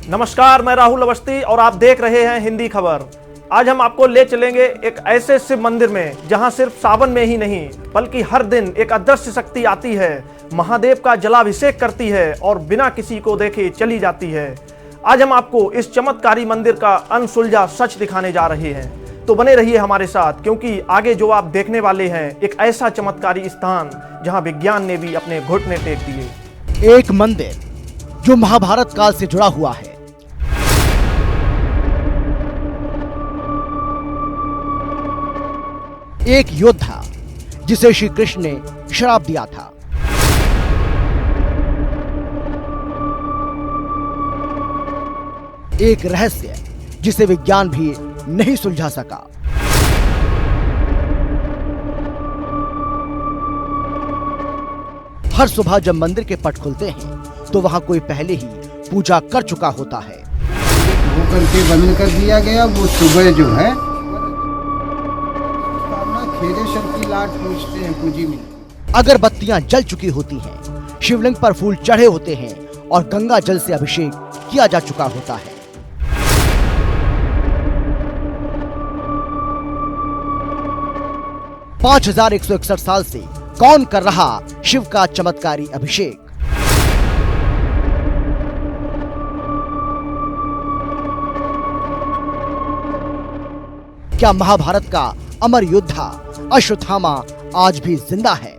नमस्कार, मैं राहुल अवस्थी और आप देख रहे हैं हिंदी खबर। आज हम आपको ले चलेंगे एक ऐसे शिव मंदिर में जहां सिर्फ सावन में ही नहीं बल्कि हर दिन एक अदृश्य शक्ति आती है, महादेव का जलाभिषेक करती है और बिना किसी को देखे चली जाती है। आज हम आपको इस चमत्कारी मंदिर का अनसुलझा सच दिखाने जा रहे हैं, तो बने रहिए हमारे साथ, क्योंकि आगे जो आप देखने वाले हैं एक ऐसा चमत्कारी स्थान जहां विज्ञान ने भी अपने घुटने टेक दिए। एक मंदिर जो महाभारत काल से जुड़ा हुआ है। एक योद्धा जिसे श्री कृष्ण ने श्राप दिया था। एक रहस्य जिसे विज्ञान भी नहीं सुलझा सका। हर सुबह जब मंदिर के पट खुलते हैं तो वहां कोई पहले ही पूजा कर चुका होता है। वो करके बंद कर दिया गया। वो सुबह जो है खेरेश्वर की लाट पूजते हैं पूजी में। अगरबत्तियां जल चुकी होती हैं, शिवलिंग पर फूल चढ़े होते हैं और गंगा जल से अभिषेक किया जा चुका होता है। पांच 5161 साल से कौन कर रहा शिव का चमत्कारी अभिषेक? क्या महाभारत का अमर योद्धा अश्वत्थामा आज भी जिंदा है?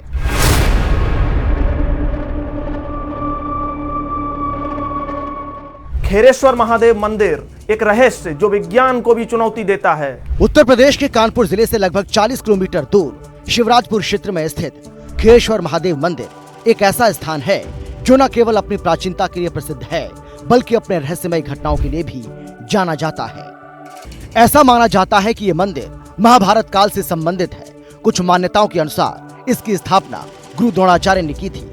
खेरेश्वर महादेव मंदिर एक रहस्य जो विज्ञान को भी चुनौती देता है। उत्तर प्रदेश के कानपुर जिले से लगभग 40 किलोमीटर दूर शिवराजपुर क्षेत्र में स्थित खेरेश्वर महादेव मंदिर एक ऐसा स्थान है जो न केवल अपनी प्राचीनता के लिए प्रसिद्ध है बल्कि अपने रहस्यमय घटनाओं के लिए भी जाना जाता है। ऐसा माना जाता है कि यह मंदिर महाभारत काल से संबंधित है। कुछ मान्यताओं के अनुसार इसकी स्थापना गुरु द्रोणाचार्य ने की थी,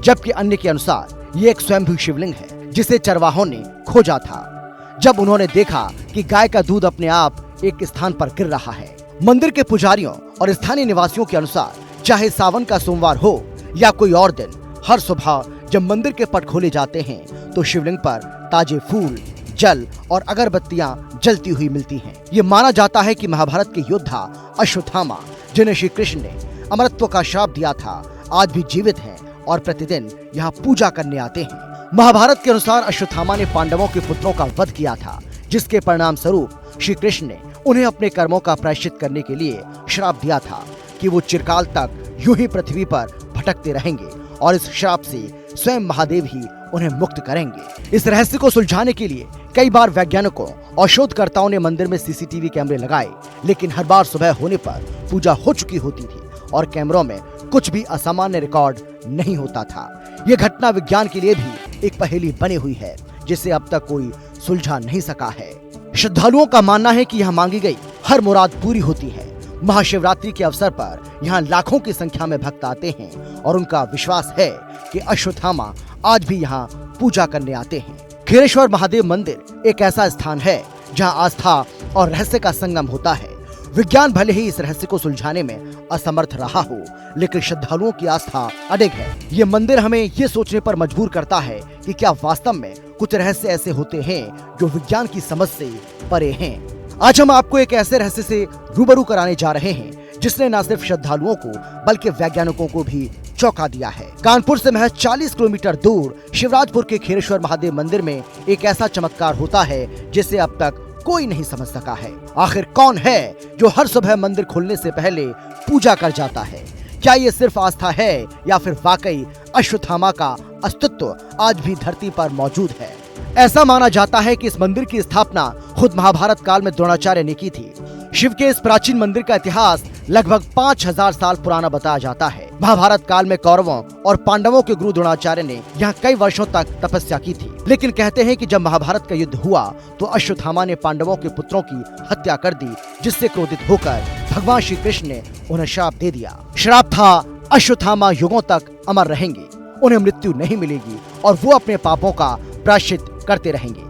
जबकि अन्य के अनुसार ये एक स्वयंभू शिवलिंग है जिसे चरवाहों ने खोजा था जब उन्होंने देखा कि गाय का दूध अपने आप एक स्थान पर गिर रहा है। मंदिर के पुजारियों और स्थानीय निवासियों के अनुसार चाहे सावन का सोमवार हो या कोई और दिन, हर सुबह जब मंदिर के पट खोले जाते हैं तो शिवलिंग पर ताजे फूल, जल और अगरबत्तियां जलती हुई मिलती हैं। ये माना जाता है कि महाभारत के योद्धा अश्वत्थामा, जिन्हें श्री कृष्ण ने अमरत्व का श्राप दिया था, आज भी जीवित हैं और प्रतिदिन यहाँ पूजा करने आते हैं। महाभारत के अनुसार अश्वत्थामा ने पांडवों के पुत्रों का वध किया था, जिसके परिणाम स्वरूप श्री कृष्ण ने उन्हें अपने कर्मों का प्रायश्चित करने के लिए श्राप दिया था कि वो चिरकाल तक यूं ही पृथ्वी पर भटकते रहेंगे और इस श्राप से स्वयं महादेव ही उन्हें मुक्त करेंगे। इस रहस्य को सुलझाने के लिए कई बार वैज्ञानिकों और शोधकर्ताओं ने मंदिर में सीसीटीवी कैमरे लगाए, लेकिन हर बार सुबह होने पर पूजा हो चुकी होती थी और कैमरों में कुछ भी असामान्य रिकॉर्ड नहीं होता था। ये घटना विज्ञान के लिए भी एक पहेली बनी हुई है जिसे अब तक कोई सुलझा नहीं सका है। श्रद्धालुओं का मानना है कि यहाँ मांगी गई हर मुराद पूरी होती है। महाशिवरात्रि के अवसर पर यहाँ लाखों की संख्या में भक्त आते हैं और उनका विश्वास है कि अश्वत्थामा आज भी यहाँ पूजा करने आते हैं। खेरेश्वर महादेव मंदिर एक ऐसा स्थान है जहाँ आस्था और रहस्य का संगम होता है। विज्ञान भले ही इस रहस्य को सुलझाने में असमर्थ रहा हो, लेकिन श्रद्धालुओं की आस्था अडिग है। ये मंदिर हमें ये सोचने पर मजबूर करता है कि क्या वास्तव में कुछ रहस्य ऐसे होते हैं जो विज्ञान की समझ से परे हैं। आज हम आपको एक ऐसे रहस्य से रूबरू कराने जा रहे हैं जिसने न सिर्फ श्रद्धालुओं को बल्कि वैज्ञानिकों को भी चौंका दिया है। कानपुर से महज 40 किलोमीटर दूर शिवराजपुर के खेरेश्वर महादेव मंदिर में एक ऐसा चमत्कार होता है जिसे अब तक कोई नहीं समझ सका है। आखिर कौन है जो हर सुबह मंदिर खुलने से पहले पूजा कर जाता है? क्या ये सिर्फ आस्था है या फिर वाकई अश्वत्थामा का अस्तित्व आज भी धरती पर मौजूद है? ऐसा माना जाता है कि इस मंदिर की स्थापना खुद महाभारत काल में द्रोणाचार्य ने की थी। शिव के इस प्राचीन मंदिर का इतिहास लगभग 5000 साल पुराना बताया जाता है। महाभारत काल में कौरवों और पांडवों के गुरु द्रोणाचार्य ने यहाँ कई वर्षों तक तपस्या की थी, लेकिन कहते हैं कि जब महाभारत का युद्ध हुआ तो अश्वत्थामा ने पांडवों के पुत्रों की हत्या कर दी, जिससे क्रोधित होकर भगवान श्री कृष्ण ने उन्हें श्राप दे दिया। श्राप था अश्वत्थामा युगों तक अमर रहेंगे, उन्हें मृत्यु नहीं मिलेगी और वो अपने पापों का प्रायश्चित करते रहेंगे।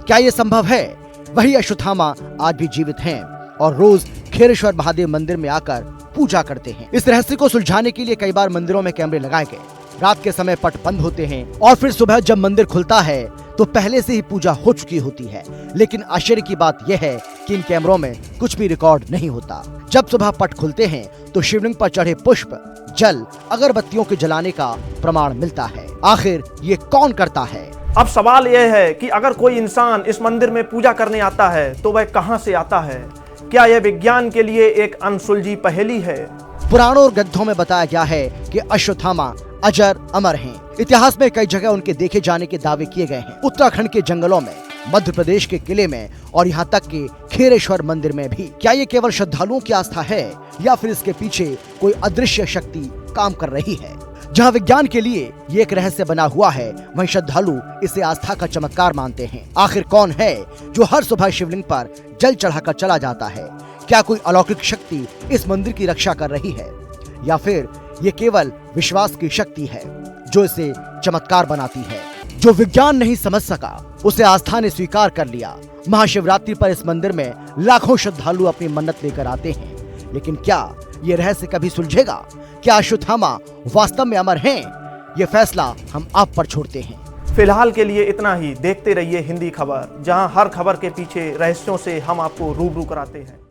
क्या ये संभव है? वही अश्वत्थामा आज भी जीवित हैं और रोज खेरेश्वर महादेव मंदिर में आकर पूजा करते हैं। इस रहस्य को सुलझाने के लिए कई बार मंदिरों में कैमरे लगाए गए, रात के समय पट बंद होते हैं और फिर सुबह जब मंदिर खुलता है तो पहले से ही पूजा हो चुकी होती है। लेकिन आश्चर्य की बात यह है कि इन कैमरों में कुछ भी रिकॉर्ड नहीं होता। जब सुबह पट खुलते हैं तो शिवलिंग पर चढ़े पुष्प, जल, अगरबत्तियों के जलाने का प्रमाण मिलता है। आखिर ये कौन करता है? अब सवाल यह है कि अगर कोई इंसान इस मंदिर में पूजा करने आता है तो वह कहां से आता है? क्या यह विज्ञान के लिए एक अनसुलझी पहेली है? पुराणों और ग्रंथों में बताया गया है कि अश्वत्थामा अजर अमर हैं। इतिहास में कई जगह उनके देखे जाने के दावे किए गए हैं। उत्तराखंड के जंगलों में, मध्य प्रदेश के किले में और यहाँ तक कि खेरेश्वर मंदिर में भी। क्या ये केवल श्रद्धालुओं की आस्था है या फिर इसके पीछे कोई अदृश्य शक्ति काम कर रही है? जहाँ विज्ञान के लिए ये एक रहस्य बना हुआ है, वहीं श्रद्धालु इसे आस्था का चमत्कार मानते हैं। आखिर कौन है जो हर सुबह शिवलिंग पर जल चढ़ाकर चला जाता है? क्या कोई अलौकिक शक्ति इस मंदिर की रक्षा कर रही है या फिर ये केवल विश्वास की शक्ति है जो इसे चमत्कार बनाती है? जो विज्ञान नहीं समझ सका उसे आस्था ने स्वीकार कर लिया। महाशिवरात्रि पर इस मंदिर में लाखों श्रद्धालु अपनी मन्नत लेकर आते हैं। लेकिन क्या ये रहस्य कभी सुलझेगा? क्या अश्वत्थामा वास्तव में अमर हैं? ये फैसला हम आप पर छोड़ते हैं। फिलहाल के लिए इतना ही। देखते रहिए हिंदी खबर, जहां हर खबर के पीछे रहस्यों से हम आपको रूबरू कराते हैं।